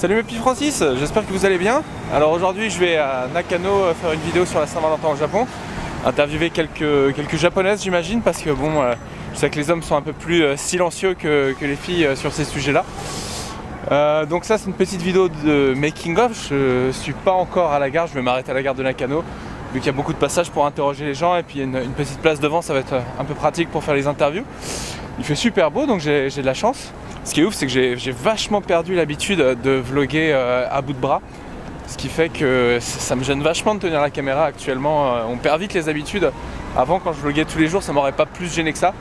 Salut mes petits Francis, j'espère que vous allez bien. Alors aujourd'hui je vais à Nakano faire une vidéo sur la Saint-Valentin au Japon. Interviewer quelques japonaises j'imagine, parce que bon, je sais que les hommes sont un peu plus silencieux que les filles sur ces sujets-là. Donc ça c'est une petite vidéo de making of. Je suis pas encore à la gare, je vais m'arrêter à la gare de Nakano vu qu'il y a beaucoup de passages pour interroger les gens, et puis une petite place devant, ça va être un peu pratique pour faire les interviews. Il fait super beau, donc j'ai de la chance. Ce qui est ouf, c'est que j'ai vachement perdu l'habitude de vlogger à bout de bras. Ce qui fait que ça me gêne vachement de tenir la caméra actuellement. On perd vite les habitudes. Avant, quand je vloguais tous les jours, ça m'aurait pas plus gêné que ça.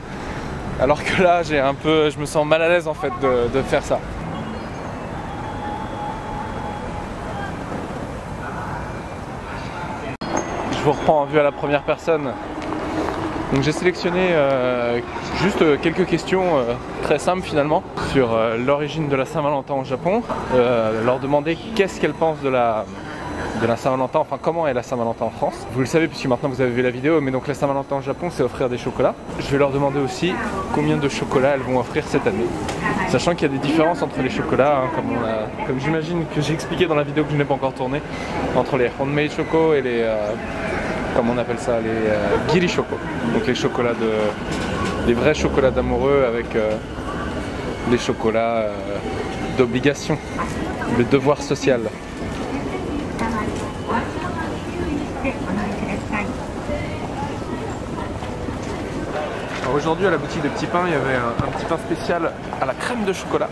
Alors que là, je me sens mal à l'aise en fait de faire ça. Je vous reprends en vue à la première personne. Donc j'ai sélectionné juste quelques questions très simples finalement sur l'origine de la Saint-Valentin au Japon, leur demander qu'est-ce qu'elles pensent de la Saint-Valentin, enfin comment est la Saint-Valentin en France. Vous le savez puisque maintenant vous avez vu la vidéo, mais donc la Saint-Valentin au Japon c'est offrir des chocolats. Je vais leur demander aussi combien de chocolats elles vont offrir cette année, sachant qu'il y a des différences entre les chocolats, hein, comme j'imagine que j'ai expliqué dans la vidéo que je n'ai pas encore tournée, entre les homemade choco et les comment on appelle ça, les giri choco, donc les chocolats les vrais chocolats d'amoureux avec les chocolats d'obligation, le devoir social. Aujourd'hui à la boutique de Petit Pain, il y avait un petit pain spécial à la crème de chocolat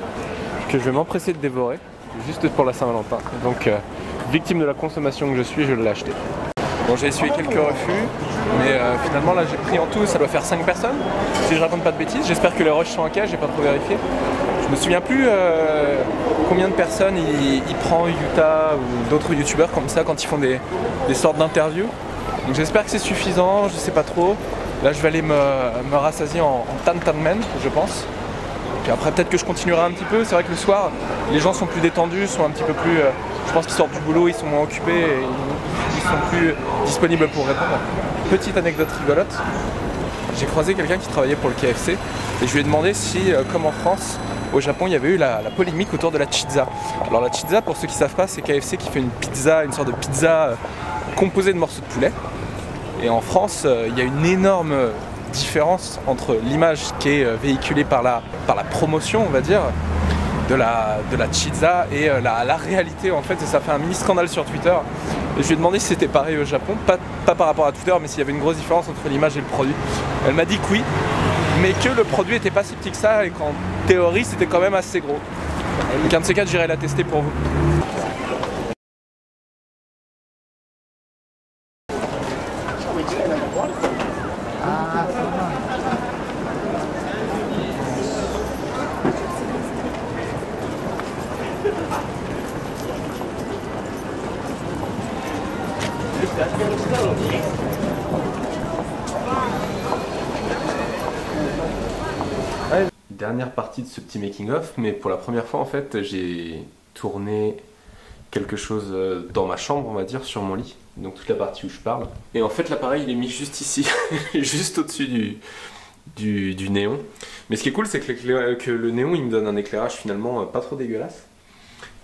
que je vais m'empresser de dévorer juste pour la Saint-Valentin. Donc victime de la consommation que je suis, je l'ai acheté. Bon, j'ai essuyé quelques refus, mais finalement là j'ai pris en tout, ça doit faire 5 personnes, si je raconte pas de bêtises. J'espère que les rushs sont ok, j'ai pas trop vérifié. Je me souviens plus combien de personnes il prend Yuta ou d'autres youtubeurs comme ça quand ils font des sortes d'interviews. Donc j'espère que c'est suffisant, je sais pas trop. Là je vais aller me rassasier en tantanmen, je pense. Puis après peut-être que je continuerai un petit peu. C'est vrai que le soir les gens sont plus détendus, sont un petit peu plus... je pense qu'ils sortent du boulot, ils sont moins occupés et ils sont plus disponibles pour répondre. Petite anecdote rigolote, j'ai croisé quelqu'un qui travaillait pour le KFC et je lui ai demandé si, comme en France, au Japon, il y avait eu la polémique autour de la chizza. Alors la chizza, pour ceux qui ne savent pas, c'est KFC qui fait une pizza, une sorte de pizza composée de morceaux de poulet. Et en France, il y a une énorme différence entre l'image qui est véhiculée par la promotion, on va dire, de la chizza et la réalité en fait, et ça fait un mini scandale sur Twitter. Et je lui ai demandé si c'était pareil au Japon, pas par rapport à Twitter, mais s'il y avait une grosse différence entre l'image et le produit. Elle m'a dit que oui, mais que le produit était pas si petit que ça et qu'en théorie c'était quand même assez gros. Donc un de ces quatre, j'irai la tester pour vous. Dernière partie de ce petit making of, mais pour la première fois en fait j'ai tourné quelque chose dans ma chambre, on va dire, sur mon lit, donc toute la partie où je parle. Et en fait l'appareil il est mis juste ici, juste au-dessus du néon. Mais ce qui est cool c'est que le néon il me donne un éclairage finalement pas trop dégueulasse.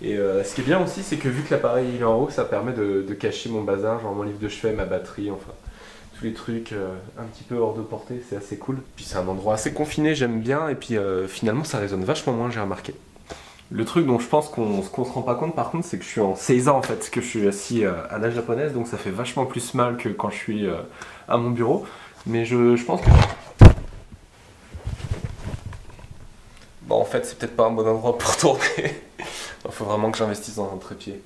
Et ce qui est bien aussi c'est que vu que l'appareil il est en haut, ça permet de cacher mon bazar, genre mon livre de chevet, ma batterie, enfin tous les trucs un petit peu hors de portée, c'est assez cool. Puis c'est un endroit assez confiné, j'aime bien, et puis finalement ça résonne vachement moins, j'ai remarqué. Le truc dont je pense qu'on se rend pas compte par contre, c'est que je suis en seiza en fait, que je suis assis à la japonaise, donc ça fait vachement plus mal que quand je suis à mon bureau. Mais je pense que... Bon en fait c'est peut-être pas un bon endroit pour tourner. Il faut vraiment que j'investisse dans un trépied.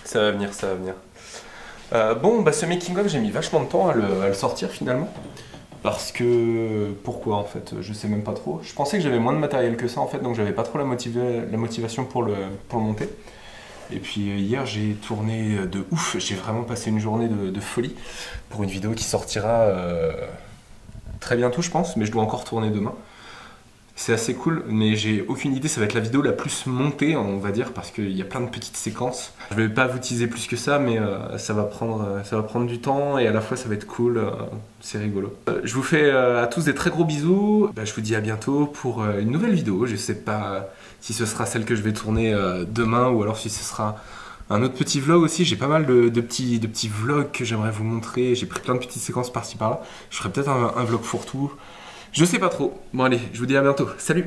Ça va venir, ça va venir. Bon, bah ce making of j'ai mis vachement de temps à le sortir finalement. Parce que... Pourquoi en fait? Je sais même pas trop. Je pensais que j'avais moins de matériel que ça en fait, donc j'avais pas trop la motivation pour le monter. Et puis hier j'ai tourné de ouf, j'ai vraiment passé une journée de folie pour une vidéo qui sortira très bientôt je pense, mais je dois encore tourner demain. C'est assez cool, mais j'ai aucune idée, ça va être la vidéo la plus montée, on va dire, parce qu'il y a plein de petites séquences. Je vais pas vous teaser plus que ça, mais ça va prendre du temps, et à la fois ça va être cool, c'est rigolo. Je vous fais à tous des très gros bisous, je vous dis à bientôt pour une nouvelle vidéo. Je sais pas si ce sera celle que je vais tourner demain, ou alors si ce sera un autre petit vlog aussi. J'ai pas mal de petits vlogs que j'aimerais vous montrer, j'ai pris plein de petites séquences par-ci par-là. Je ferai peut-être un vlog fourre-tout. Je sais pas trop. Bon allez, je vous dis à bientôt. Salut!